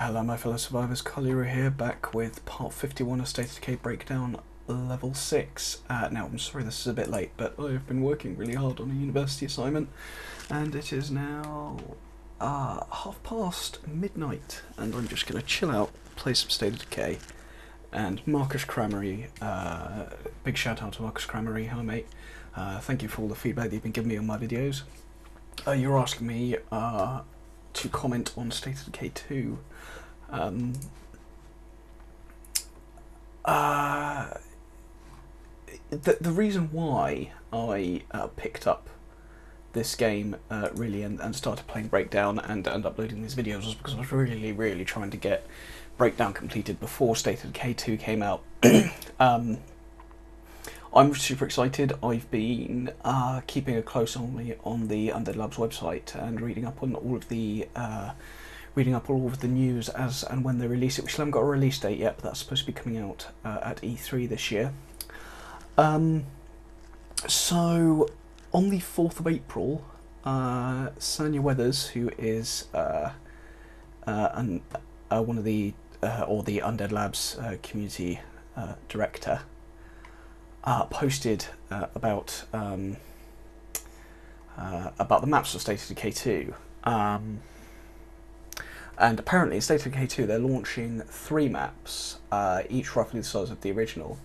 Hello my fellow survivors, Collier here, back with part 51 of State of Decay Breakdown level 6. Now I'm sorry this is a bit late, but I've been working really hard on a university assignment and it is now midnight and I'm just going to chill out, play some State of Decay. And Marcus Cramery, big shout out to Marcus Cramery, hi mate, thank you for all the feedback that you've been giving me on my videos. You're asking me to comment on State of Decay 2. The reason why I picked up this game really and started playing Breakdown and uploading these videos was because I was really trying to get Breakdown completed before State of Decay 2 came out. I'm super excited. I've been keeping a close eye on the Undead Labs website and reading up on all of the news as and when they release it. We still haven't got a release date yet, but that's supposed to be coming out at E3 this year. So on the 4th of April, Sanya Weathers, who is one of the the Undead Labs community director, posted about the maps of State of Decay 2. And apparently in State of Decay 2 they're launching 3 maps, each roughly the size of the original,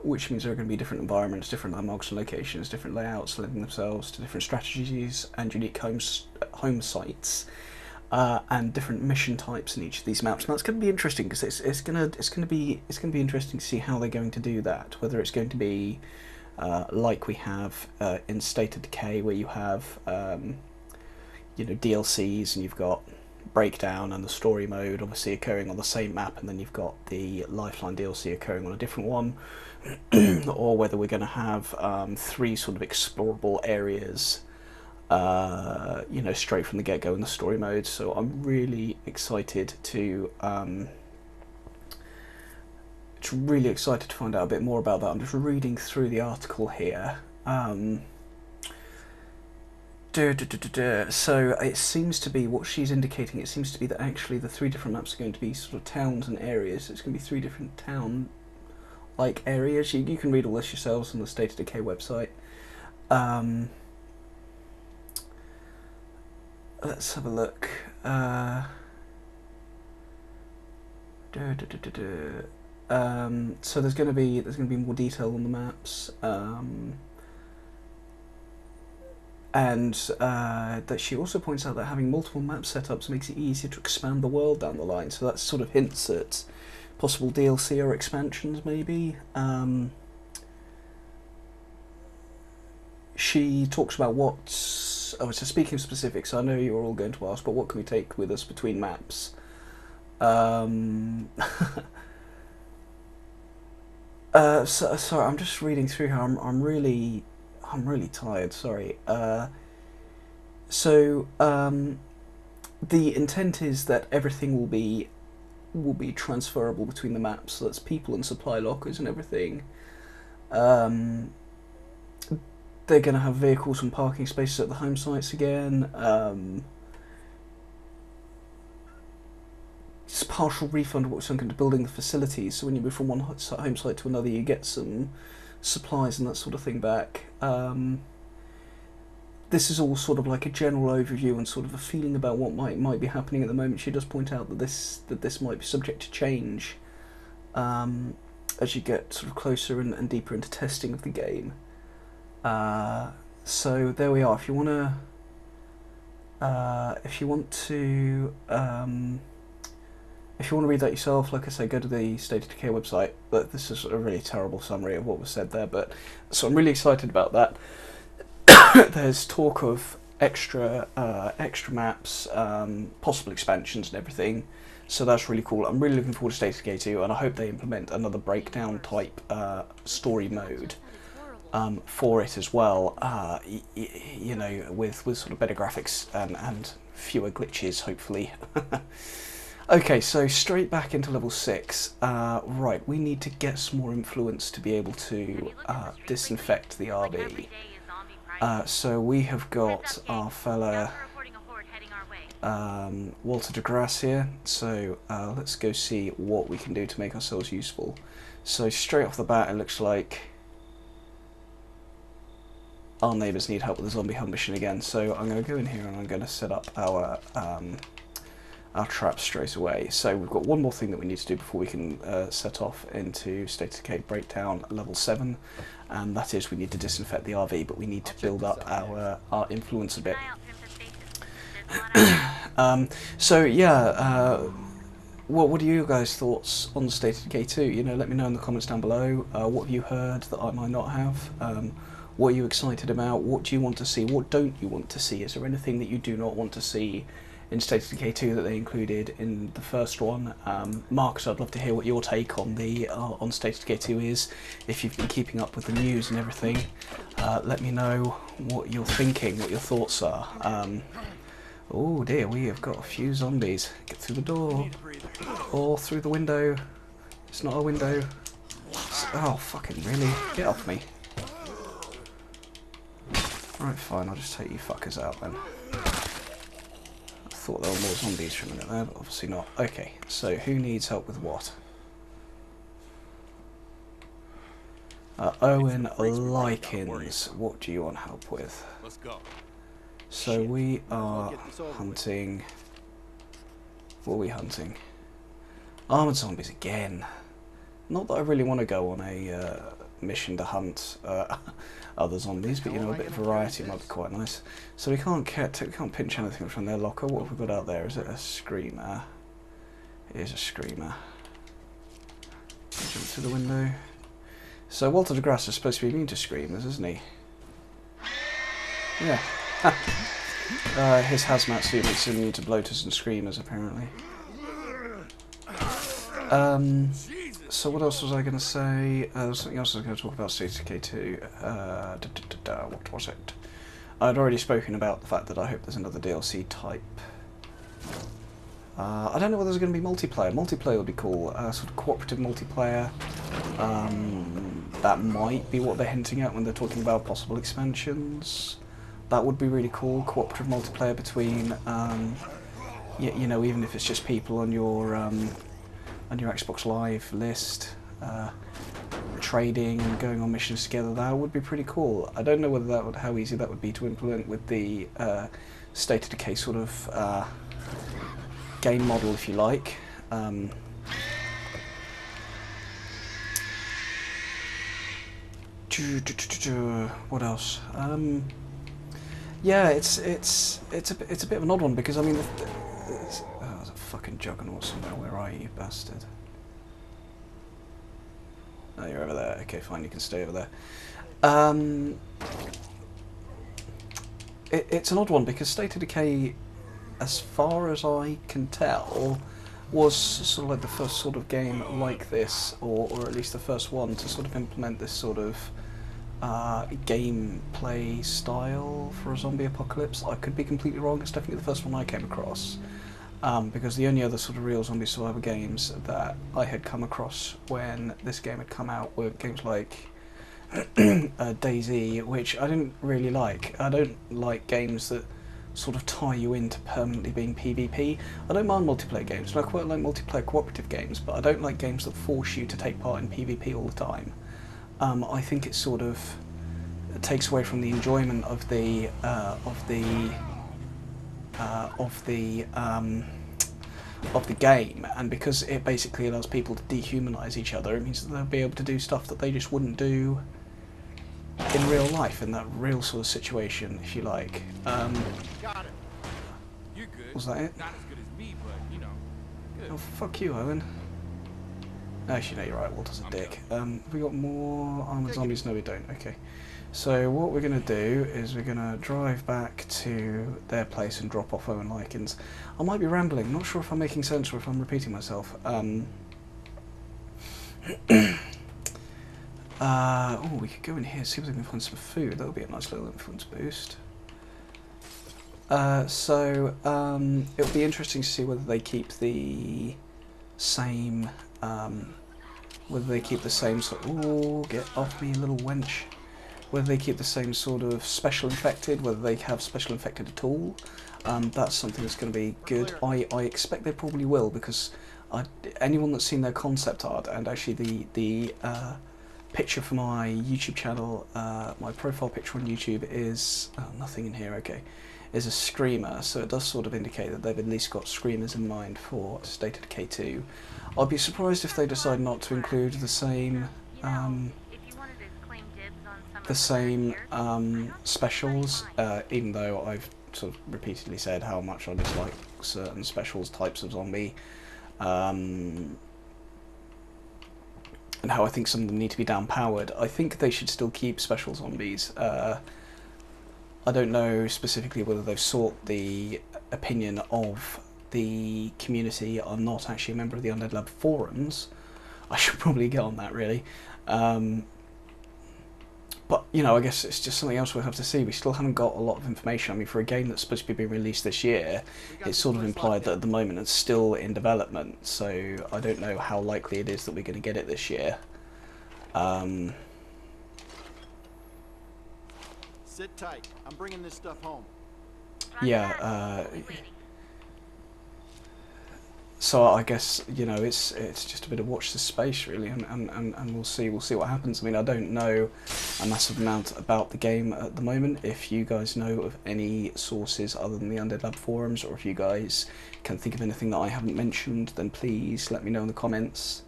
which means there are going to be different environments, different landmarks and locations, different layouts lending themselves to different strategies and unique home sites, and different mission types in each of these maps. And that's going to be interesting because it's going to be interesting to see how they're going to do that. Whether it's going to be like we have in State of Decay, where you have DLCs and you've got Breakdown and the story mode obviously occurring on the same map, and then you've got the Lifeline DLC occurring on a different one, or whether we're going to have 3 sort of explorable areas, straight from the get-go in the story mode. So I'm really excited to find out a bit more about that. I'm just reading through the article here. So it seems to be, what she's indicating, it seems to be that actually the 3 different maps are going to be sort of towns and areas. It's going to be 3 different town-like areas. You can read all this yourselves on the State of Decay website. Let's have a look. So there's going to be more detail on the maps. And that she also points out that having multiple map setups makes it easier to expand the world down the line. So that sort of hints at possible DLC or expansions, maybe. She talks about so speaking of specifics, I know you're all going to ask, but what can we take with us between maps? Sorry, I'm just reading through how I'm really tired, sorry. The intent is that everything will be transferable between the maps, so that's people and supply lockers and everything. They're going to have vehicles and parking spaces at the home sites again. It's a partial refund of what was sunk into building the facilities, so when you move from one home site to another you get some supplies and that sort of thing back. This is all sort of like a general overview and sort of a feeling about what might be happening at the moment. She does point out that this might be subject to change as you get sort of closer and deeper into testing of the game. So there we are. If you want to read that yourself, like I say, go to the State of Decay website. But this is a really terrible summary of what was said there. But so I'm really excited about that. There's talk of extra maps, possible expansions and everything. So that's really cool. I'm really looking forward to State of Decay 2, and I hope they implement another Breakdown type story mode for it as well. With sort of better graphics and fewer glitches, hopefully. Okay, so straight back into level 6. Right, we need to get some more influence to be able to disinfect the RB. So we have got our fella Walter de Grasse here, so let's go see what we can do to make ourselves useful. So straight off the bat, it looks like our neighbours need help with the zombie hunt mission again. So I'm going to go in here and I'm going to set up our traps straight away. So we've got one more thing that we need to do before we can set off into State of Decay Breakdown level 7, and that is we need to disinfect the RV, but we need to build up our influence a bit. So yeah, what are you guys' thoughts on State of Decay 2? You know, let me know in the comments down below. What have you heard that I might not have? What are you excited about? What do you want to see? What don't you want to see? Is there anything that you do not want to see in State of Decay 2 that they included in the first one? Marcus, I'd love to hear what your take on the on State of Decay 2 is. If you've been keeping up with the news and everything, let me know what you're thinking, what your thoughts are. Oh dear, we have got a few zombies. Get through the door. Or through the window. It's not a window. Oh, fucking really? Get off me. Right, fine, I'll just take you fuckers out then. I thought there were more zombies for a minute there, but obviously not. Okay, so who needs help with what? Owen Likens, what do you want help with? Let's go. So we are hunting... What are we hunting? Armoured zombies again. Not that I really want to go on a mission to hunt other zombies, but you know, a bit of variety might be quite nice. So we can't pinch anything from their locker. What have we got out there? Is it a screamer? It is a screamer. Jump through the window. So Walter de Grasse is supposed to be immune to screamers, isn't he? Yeah. His hazmat suit makes him immune to bloaters and screamers, apparently. So what else was I going to say? There was something else I was going to talk about State of Decay 2. What was it? I'd already spoken about the fact that I hope there's another DLC type. I don't know whether there's going to be multiplayer. Multiplayer would be cool. Sort of cooperative multiplayer. That might be what they're hinting at when they're talking about possible expansions. That would be really cool. Cooperative multiplayer between, you know, even if it's just people on your Xbox Live list, trading and going on missions together. That would be pretty cool. I don't know whether how easy that would be to implement with the State of Decay sort of game model, if you like. What else? Yeah, it's a bit of an odd one because I mean, there's a fucking juggernaut somewhere. Where are you, bastard? Oh, you're over there. Okay, fine. You can stay over there. It's an odd one because State of Decay, as far as I can tell, was sort of like the first sort of game like this, or at least the first one to sort of implement this sort of gameplay style for a zombie apocalypse. I could be completely wrong. It's definitely the first one I came across, because the only other sort of real zombie survivor games that I had come across when this game had come out were games like DayZ, which I didn't really like. I don't like games that sort of tie you into permanently being PvP. I don't mind multiplayer games, and I quite like multiplayer cooperative games, but I don't like games that force you to take part in PvP all the time. I think it sort of takes away from the enjoyment of the game, and because it basically allows people to dehumanize each other, it means that they'll be able to do stuff that they just wouldn't do in real life, in that real sort of situation, if you like. Got it. You're good. Was that it? Not as good as me, but you know. Good. Oh, fuck you, Owen. Actually, no, you're right, Walter's a dick. Have we got more armoured zombies? No, we don't. Okay. So what we're going to do is we're going to drive back to their place and drop off Owen Likens. I might be rambling. Not sure if I'm making sense or if I'm repeating myself. Oh, we could go in here, see if we can find some food. That would be a nice little influence boost. It would be interesting to see whether they keep the same... whether they keep the same sort of... Ooh, get off me, little wench. whether they keep the same sort of special infected, whether they have special infected at all. That's something that's going to be good. I expect they probably will, because anyone that's seen their concept art, and actually the picture for my YouTube channel, my profile picture on YouTube is nothing in here. Okay, is a screamer, so it does sort of indicate that they've at least got screamers in mind for State of Decay 2. I'd be surprised if they decide not to include the same specials, even though I've sort of repeatedly said how much I dislike certain specials types of zombie, and how I think some of them need to be down-powered. I think they should still keep special zombies. I don't know specifically whether they've sought the opinion of the community. I'm not actually a member of the Undead Lab forums. I should probably get on that, really. But, you know, I guess it's just something else we'll have to see. We still haven't got a lot of information. I mean, for a game that's supposed to be being released this year, it's sort of implied that at the moment it's still in development, so I don't know how likely it is that we're going to get it this year. Sit tight. I'm bringing this stuff home. Yeah, so I guess, you know, it's just a bit of watch this space, really, and we'll see what happens. I mean, I don't know a massive amount about the game at the moment. If you guys know of any sources other than the Undead Lab forums, or if you guys can think of anything that I haven't mentioned, then please let me know in the comments.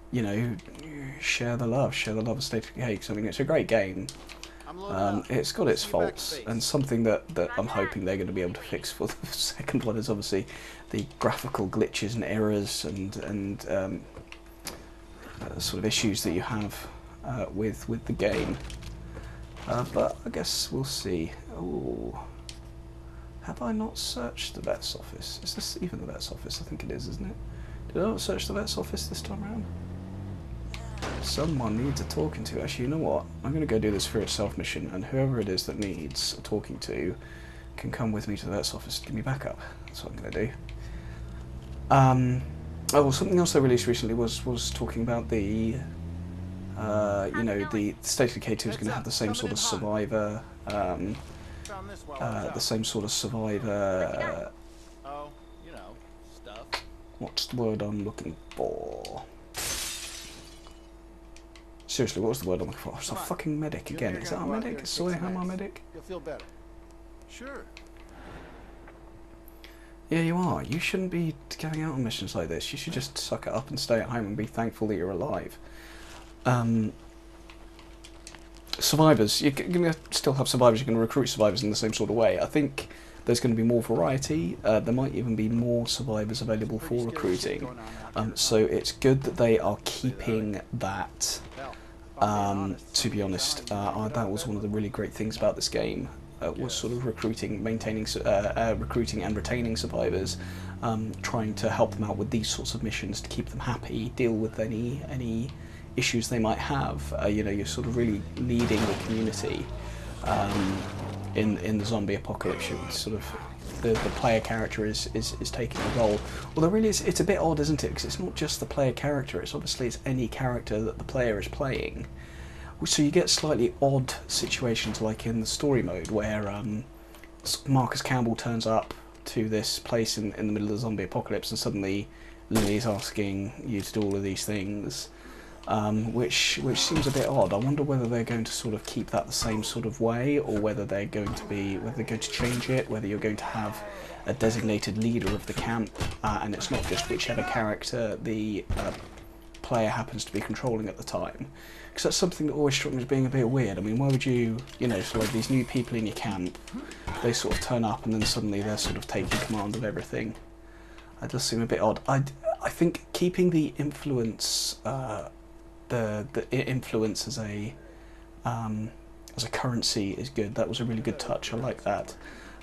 You know, share the love of State of Decay, because I mean, it's a great game. It's got its faults, and something that I'm hoping they're going to be able to fix for the second one is obviously the graphical glitches and errors and sort of issues that you have with the game. But I guess we'll see. Oh, have I not searched the vet's office? Is this even the vet's office? I think it is, isn't it? Did I not search the vet's office this time around? Someone needs a talking to. Actually, you know what? I'm going to go do this Fear Itself mission, and whoever it is that needs a talking to can come with me to the vet's office to give me backup. That's what I'm going to do. Oh, well, something else they released recently was talking about the, you know, the State of Decay 2 is going to have the same sort of survivor, the same sort of survivor. Oh, you know, stuff. What's the word I'm looking for? Seriously, what was the word I'm looking for? It's a fucking medic again. Is that a medic? Is Sawyer Ham our medic? You'll feel better. Sure. Yeah, you are. You shouldn't be going out on missions like this. You should just suck it up and stay at home and be thankful that you're alive. Survivors. You're going to still have survivors. You're going to recruit survivors in the same sort of way. I think there's going to be more variety. There might even be more survivors available for recruiting. So it's good that they are keeping that. To be honest, that was one of the really great things about this game. Was sort of recruiting, recruiting and retaining survivors, trying to help them out with these sorts of missions to keep them happy, deal with any issues they might have. You know, you're sort of really leading the community in the zombie apocalypse. Sort of the player character is taking a role. Although really it's a bit odd, isn't it? Because it's not just the player character. It's any character that the player is playing. So you get slightly odd situations, like in the story mode, where Marcus Campbell turns up to this place in the middle of the zombie apocalypse, and suddenly Lily's asking you to do all of these things, which seems a bit odd. I wonder whether they're going to sort of keep that the same sort of way, or whether they're going to change it, whether you're going to have a designated leader of the camp, and it's not just whichever character the player happens to be controlling at the time. Because that's something that always struck me as being a bit weird. I mean, why would you know, sort of these new people in your camp, they sort of turn up and then suddenly they're sort of taking command of everything. That does seem a bit odd. I think keeping the influence, the influence as a currency is good. That was a really good touch. I like that.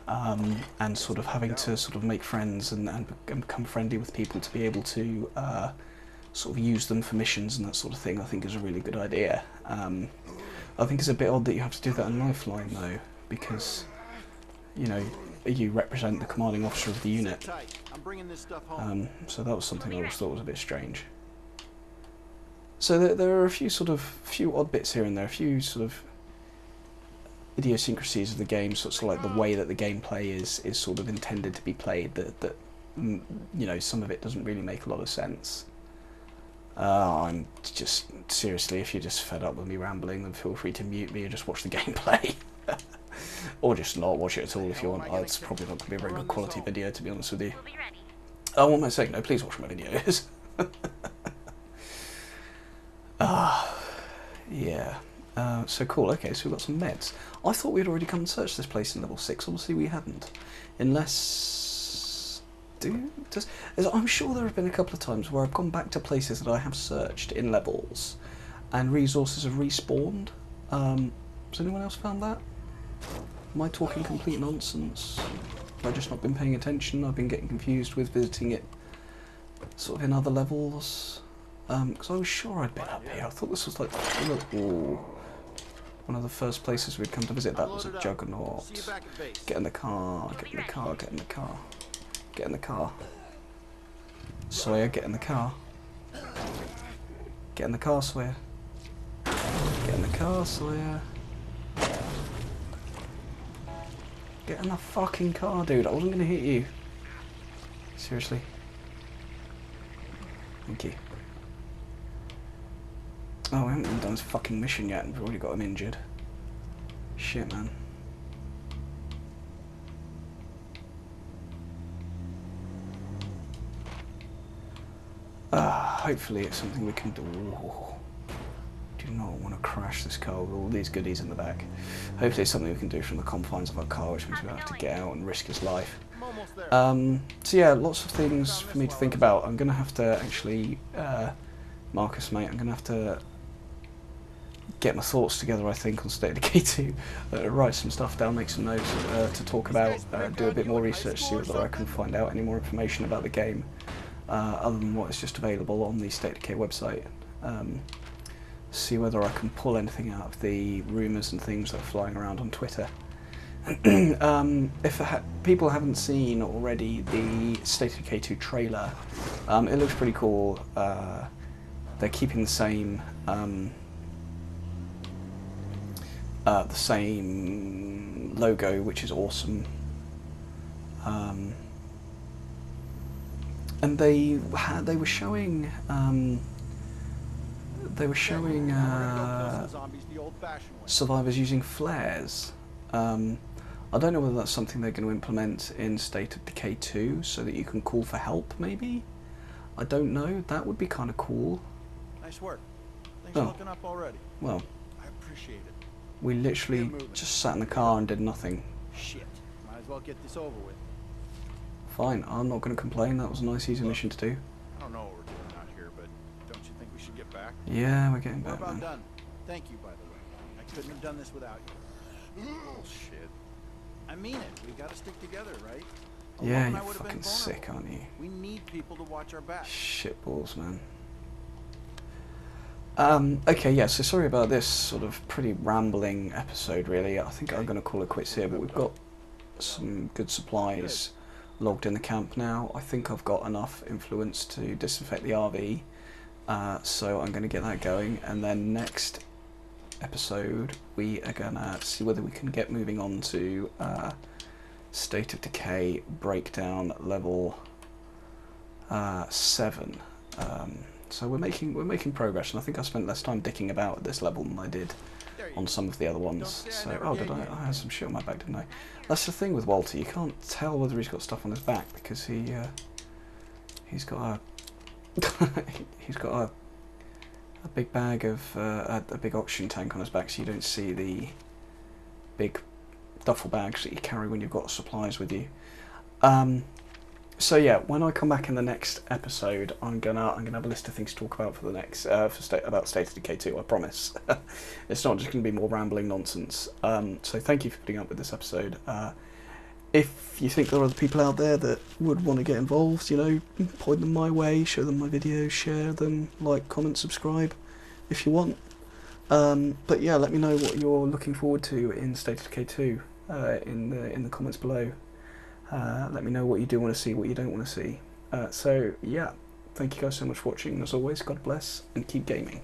And sort of having to sort of make friends and become friendly with people to be able to sort of use them for missions and that sort of thing, I think is a really good idea. I think it's a bit odd that you have to do that in Lifeline though, because, you know, you represent the commanding officer of the unit. So that was something I always thought was a bit strange. So there are a few odd bits here and there, a few sort of idiosyncrasies of the game, sort of like the way that the gameplay is sort of intended to be played. That you know, some of it doesn't really make a lot of sense. I'm just, seriously, if you're just fed up with me rambling, then feel free to mute me and just watch the gameplay. Or just not watch it at all if you want. It's probably not going to be a very good quality video, to be honest with you. Oh, what am I saying? No, please watch my videos. Yeah. So cool, okay, so we've got some meds. I thought we'd already come and searched this place in level 6, obviously we hadn't. Unless... I'm sure there have been a couple of times where I've gone back to places that I have searched in levels and resources have respawned. Has anyone else found that? Am I talking complete nonsense? Have I just not been paying attention? I've been getting confused with visiting it sort of in other levels. Because I was sure I'd been up here. I thought this was like one of the first places we'd come to visit. That was a juggernaut. Get in the car, get in the car, get in the car. Get in the car. Sawyer, get in the car. Get in the car, Sawyer. Get in the car, Sawyer. Get in the fucking car, dude. I wasn't going to hit you. Seriously. Thank you. Oh, we haven't even done this fucking mission yet and we've already got him injured. Shit, man. Hopefully it's something we can do. Do not want to crash this car with all these goodies in the back. Hopefully it's something we can do from the confines of our car, which means we don't have to get out and risk his life. So yeah, lots of things for me to think about. I'm going to have to actually, Marcus, mate, I'm going to have to get my thoughts together, I think, on State of Decay 2. Write some stuff down, make some notes to talk about, do a bit more research, see whether I can find out any more information about the game. Other than what is just available on the State of Decay website. See whether I can pull anything out of the rumours and things that are flying around on Twitter. If people haven't seen already the State of Decay 2 trailer, it looks pretty cool. They're keeping the same logo, which is awesome. And they were showing survivors using flares. I don't know whether that's something they're going to implement in State of Decay 2, so that you can call for help, maybe? I don't know. That would be kind of cool. Nice work. Things are looking up already. Well, I appreciate it. We literally just sat in the car and did nothing. Shit. Might as well get this over with. Fine, I'm not going to complain. That was a nice, easy mission to do. I don't know what we're doing out here, but don't you think we should get back? Yeah, we're getting We're back, about man. done. Thank you, by the way. I couldn't have done this without you. Bullshit. I mean it. We gotta stick together, right? Yeah, Alone, you're I would've been fucking sick, vulnerable. aren't you? We need people to watch our back. Shitballs, man. Okay, yeah, so sorry about this sort of pretty rambling episode, really. I think I'm going to call it quits here, but we've got some good supplies logged in the camp now. I think I've got enough influence to disinfect the RV, so I'm going to get that going, and then next episode we are going to see whether we can get moving on to State of Decay breakdown level 7. So we're making progress, and I think I spent less time dicking about at this level than I did on some of the other ones. So, oh, did I? I had some shit on my back, didn't I? That's the thing with Walter. You can't tell whether he's got stuff on his back because he's got a big bag of a big oxygen tank on his back, so you don't see the big duffel bags that you carry when you've got supplies with you. So yeah, when I come back in the next episode, I'm gonna have a list of things to talk about for the next about State of Decay 2. I promise. It's not just gonna be more rambling nonsense. So thank you for putting up with this episode. If you think there are other people out there that would want to get involved, you know, point them my way, show them my videos, share them, like, comment, subscribe, if you want. But yeah, let me know what you're looking forward to in State of Decay 2 in the comments below. Let me know what you do want to see, what you don't want to see. So yeah, thank you guys so much for watching. As always, God bless and keep gaming.